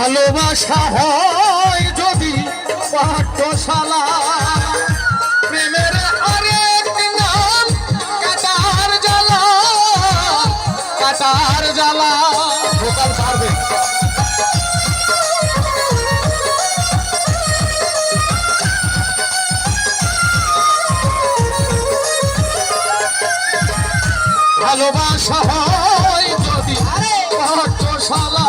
ভালোবাসা হয় যদি পাঠশালা, প্রেমের আরেক নাম কাটার জ্বালা, কাটার জ্বালা। ভোকাল পারবে। ভালোবাসা হয় যদি পাঠশালা,